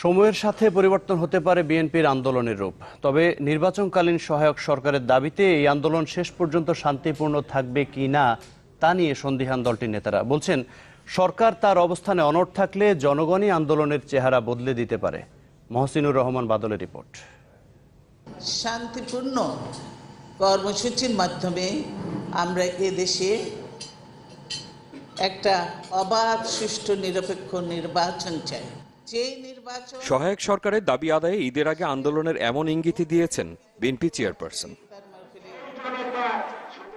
সময়ের সাথে পরিবর্তন হতে পারে বিএনপির আন্দোলনের রূপ, তবে নির্বাচনকালীন সহায়ক সরকারের দাবিতে এই আন্দোলন শেষ পর্যন্ত শান্তিপূর্ণ থাকবে কি না তা নিয়ে সন্দিহান দলটির নেতারা বলছেন, সরকার তার অবস্থানে অনড় থাকলে জনগণই আন্দোলনের চেহারা বদলে দিতে পারে। মহসিনুর রহমান বাদলের রিপোর্ট। শান্তিপূর্ণ কর্মসূচির মাধ্যমে আমরা এদেশে একটা অবাধ, সুষ্ঠু, নিরপেক্ষ নির্বাচন চাই। সহায়ক সরকারের দাবি আদায়ে ঈদের আগে আন্দোলনের এমন ইঙ্গিতই দিয়েছেন বিএনপি চেয়ারপারসন।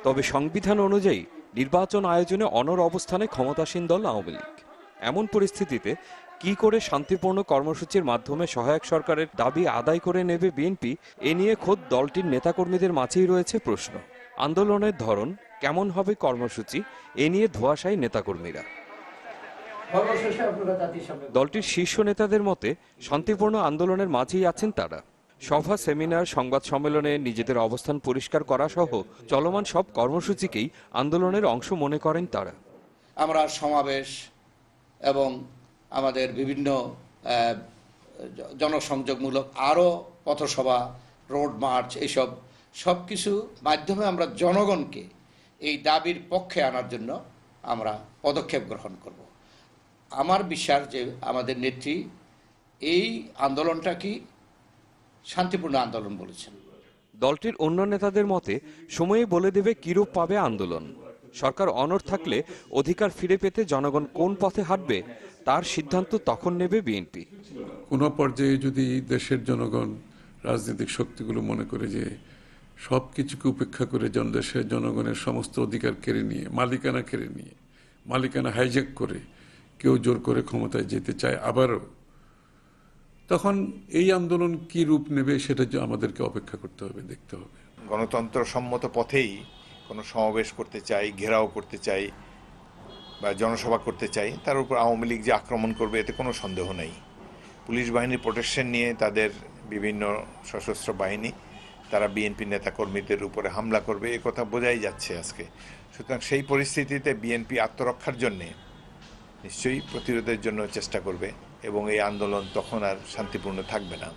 তবে সংবিধান অনুযায়ী নির্বাচন আয়োজনে অনড় অবস্থানে ক্ষমতাসীন দল আওয়ামী লীগ। এমন পরিস্থিতিতে কি করে শান্তিপূর্ণ কর্মসূচির মাধ্যমে সহায়ক সরকারের দাবি আদায় করে নেবে বিএনপি, এ নিয়ে খোদ দলটির নেতাকর্মীদের মাঝেই রয়েছে প্রশ্ন। আন্দোলনের ধরন কেমন হবে, কর্মসূচি, এ নিয়ে ধোঁয়াশায় নেতাকর্মীরা। দলটির শীর্ষ নেতাদের মতে শান্তিপূর্ণ আন্দোলনের মাঝেই আছেন তারা। সভা, সেমিনার, সংবাদ সম্মেলনে নিজেদের অবস্থান পরিষ্কার করা সহ চলমান সব কর্মসূচিকেই আন্দোলনের অংশ মনে করেন তারা। আমরা সমাবেশ এবং আমাদের বিভিন্ন জনসংযোগমূলক আরও পথসভা, রোড মার্চ, এইসব সব কিছু মাধ্যমে আমরা জনগণকে এই দাবির পক্ষে আনার জন্য আমরা পদক্ষেপ গ্রহণ করব। আমার বিশ্বাস যে আমাদের নেত্রী এই আন্দোলনটা কি শান্তিপূর্ণ আন্দোলন বলেছেন। দলটির অন্য নেতাদের মতে সময়ে বলে দেবে কিরূপ পাবে আন্দোলন। সরকার অনড় থাকলে অধিকার ফিরে পেতে জনগণ কোন পথে হাঁটবে তার সিদ্ধান্ত তখন নেবে বিএনপি। কোনো পর্যায়ে যদি দেশের জনগণ, রাজনৈতিক শক্তিগুলো মনে করে যে সব কিছুকে উপেক্ষা করে দেশের জনগণের সমস্ত অধিকার কেড়ে নিয়ে, মালিকানা হাইজ্যাক করে কেউ জোর করে ক্ষমতায় যেতে চায় আবারও, তখন এই আন্দোলন কি রূপ নেবে সেটা আমাদেরকে অপেক্ষা করতে হবে, দেখতে হবে। গণতন্ত্র সম্মত পথেই কোনো সমাবেশ করতে চাই, ঘেরাও করতে চাই বা জনসভা করতে চাই, তার উপর আওয়ামী লীগ যে আক্রমণ করবে এতে কোনো সন্দেহ নেই। পুলিশ বাহিনীর প্রোটেকশন নিয়ে তাদের বিভিন্ন সশস্ত্র বাহিনী তারা বিএনপি নেতাকর্মীদের উপরে হামলা করবে, এ কথা বোঝাই যাচ্ছে আজকে। সুতরাং সেই পরিস্থিতিতে বিএনপি আত্মরক্ষার জন্যে নিশ্চয়ই প্রতিরোধের জন্য চেষ্টা করবে এবং এই আন্দোলন তখন আর শান্তিপূর্ণ থাকবে না।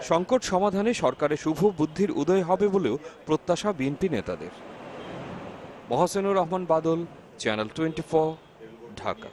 সংকট সমাধানে সরকারের শুভ বুদ্ধির উদয় হবে বলেও প্রত্যাশা বিএনপি নেতাদের। মহসিনুর রহমান বাদল, চ্যানেল 24, ঢাকা।